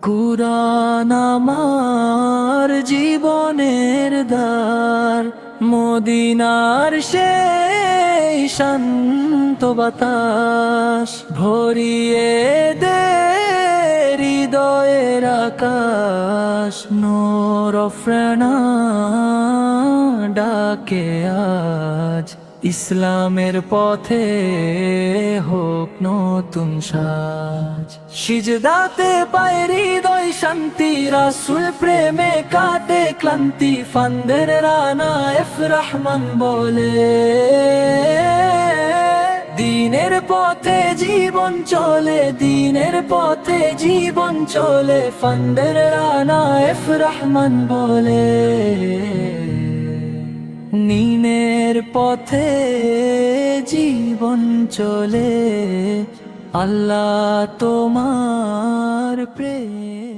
কুরআন আমার জীবনের দ্বার, মদিনার সেই শান্ত বাতাস ভরিয়ে দে হৃদয়ের আকাশ। নূর অফ্রানা ডাকে আজ, ইসলামের পথে হোক নতুন সাজ। সিজদাতে পায় হৃদয় শান্তি, রাসূল প্রেমে কাটে ক্লান্তি। ফান্দের রানা এফ রহমান বলে, দিনের পথে জীবন চলে, দিনের পথে জীবন চলে। ফান্দের রানা এফ রহমান বলে, নিনের পথে জীবন চলে। আল্লাহ তোমার প্রেম।